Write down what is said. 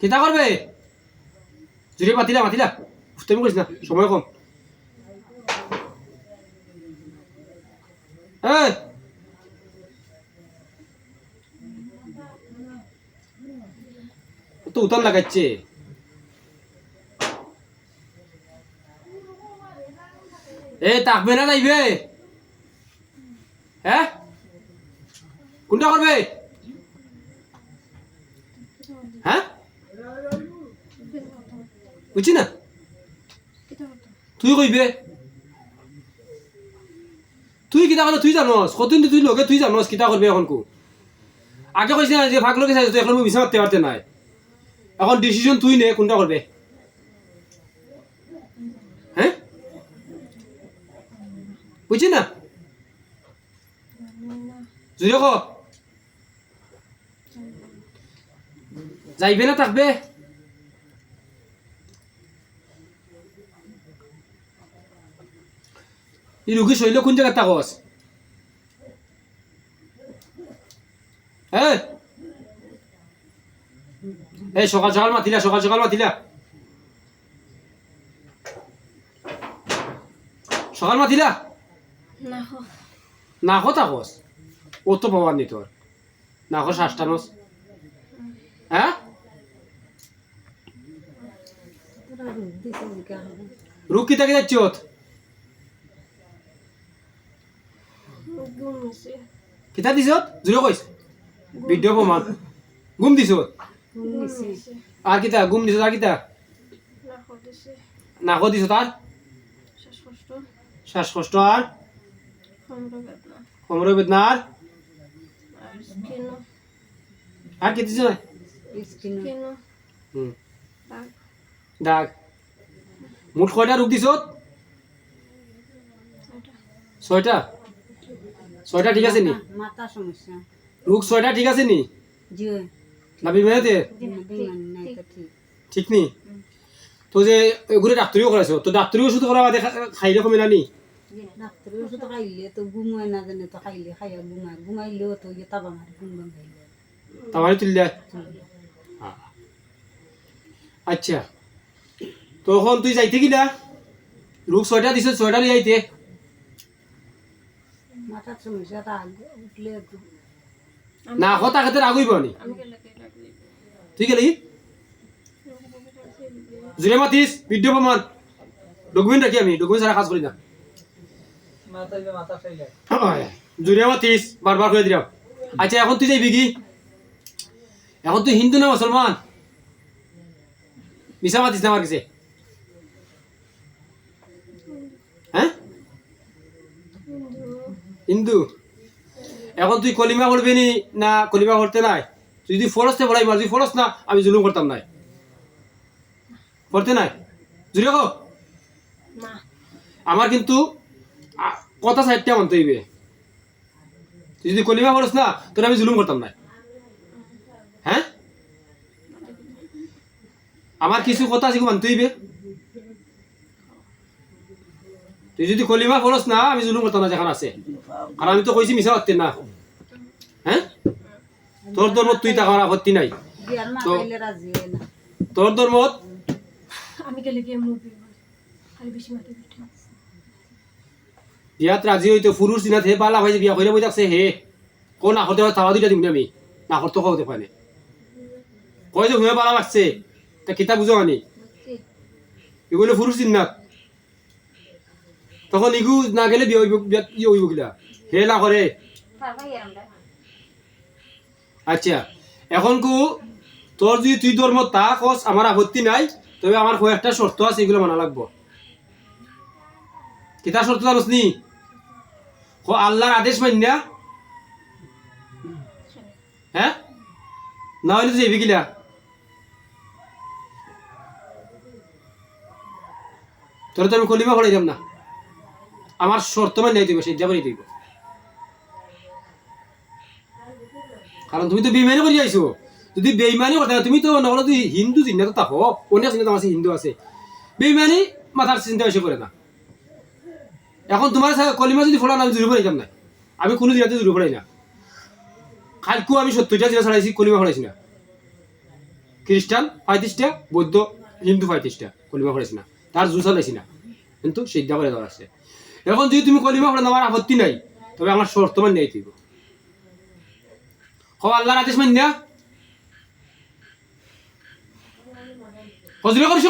কিতা করবে জুড়ে মাতিলা মাতিলা তুমি করিস না সময় কম এই তো উতান লাগাচ্ছে এ তাকবে না যাইবে হ্যাঁ কোনটা করবে হ্যাঁ বুঝছি না তুই কইবে তুই কিতা করলে তুই জানোস কতদিন তুই লগে তুই জানোস কিতা করবে এখন কো আগে কইছি না যে ভাগ লগে চাইছ এখন আমি বিছানাতে পারতে নাই এখন ডিসিশন তুই নে কোনটা করবে হ্যাঁ বুঝছি না জুড়ে কো যাইবে না থাকবে এই রুগী শৈল কোন জায়গায় থাকস এই সকাল সকাল মাতিলা সকাল সকাল মাতিলা সকাল মাতিলা না হো থাকস ও তো পাবার নি তোর না হো শ্বাসটানস হ্যাঁ রুগ কিতা কি যাচ্ছি কিতা দিছ জুড়ে কইস ভিডিও প্রমাণ গুম দিছ আর কিতা গুম দিছ আর কিতা নাকো দিছ তার শ্বাসকষ্ট আর কোমর বেদনা আর কি দিছ দাগ মুঠ কয়টা রোগ দিছ ছয়টা ছয়টা ঠিক আছে নি মাথা সমস্যা রোগ ছয়টা ঠিক আছে নি জি না বিমারিতে ঠিক নি তো যে এগুলো ডাক্তারিও করাইছো তো ডাক্তারি ওষুধ করা বাদে খাইলে কমে না নি ডাক্তার ওষুধ খাইলে তো ঘুমায় না জানে তো খাইলে খাইয়া ঘুমাইলেও তো ইয়ে তাবা মারি ঘুম ভাঙাইলে তামারে তুললে আচ্ছা তখন তুই যাইতে কিনা রোগ ছয়টা দিছ ছয়টা নিয়ে যাইতে মাথার সমস্যা তা উঠলে না হতা খেতে আগুইব নি তুই গেলি জুড়ে মাতিস ভিডিও প্রমাণ ডকুমেন্ট রাখি আমি ডকুমেন্ট ছাড়া কাজ করি না জুড়ে মাতিস বারবার করে দিলাম আচ্ছা এখন তুই যাইবি কি এখন তুই হিন্দু না মুসলমান মিশা মাতিস না আমার কাছে হ্যাঁ হিন্দু এখন তুই কলিমা করবি নি না কলিমা করতে নাই তুই যদি ফরসতে পড়াই মার তুই ফরস না আমি জুলুম করতাম নাই করতে নাই জুড়ে কো আমার কিন্তু কথা সাইডটা মানতে হইবে তুই যদি কলিমা করস না তোর আমি জুলুম করতাম নাই হ্যাঁ আমার কিছু কথা আছে মানতে হইবে তুই যদি কলিমা করস না আমি জুলুম করতাম না যেখানে আছে আর আমি তো কইছি মিশা করতে না হ্যাঁ তোর ধর্ম তুই থাকার আপত্তি নাই বিয়ার মা খাইলে রাজি হয় না তোর ধর্ম আমি গেলে গিয়ে মুভি খালি বেশি মাথা পিঠা বিয়াত রাজি হইতো পুরুষ দিনাত হে বালা ভাই বিয়া কইরা বই থাকছে হে কোন না হতে তাওয়া দুইটা দিম আমি না করতে কওতে পারে কই যে হুয়ে বালা লাগছে তা কিতা বুঝো আনি এগুলো পুরুষ দিনাত তখন ইগু না গেলে বিয়া হইব কিলা হে না করে আচ্ছা এখন কু তোর যদি তুই ধর্ম তা কস আমার আপত্তি নাই তবে আমার কয়েকটা শর্ত আছে এগুলো মানা লাগবো কিতা শর্ত জানোস নি আল্লাহর আদেশ মান্যা হ্যাঁ না হইলে তুই যাবি কিলা তোর তো আমি কলিমা পড়াই যাম না আমার শর্ত মান্যাই দিব সেই যাবারই দিব কারণ তুমি তো বেইমানি করে আইছো যদি বেইমানি করতে তুমি তো না তুই হিন্দু চিন্তা তো থাকো অন্য চিন্তা আছে হিন্দু আছে বেইমানি মাথার চিন্তা বেশি করে না এখন তোমার কলিমা যদি ফোড়া আমি জুড়ে পড়াইতাম না আমি কোনো জিনিসতে জুড়ে পড়াই না কালকেও আমি 70টা জিনিস ছাড়াইছি কলিমা ফোড়াইছি না খ্রিস্টান 35টা, বৌদ্ধ হিন্দু 35টা কলিমা পড়েছি না, তার জুস চালাইছি না, কিন্তু সিদ্ধা করে দেওয়া আছে। এখন যদি তুমি কলিমা পড়ে আমার আপত্তি নাই, তবে আমার শর্ত মান্য দিব। আল্লাহর আদেশ মান্য হজুরে করিস।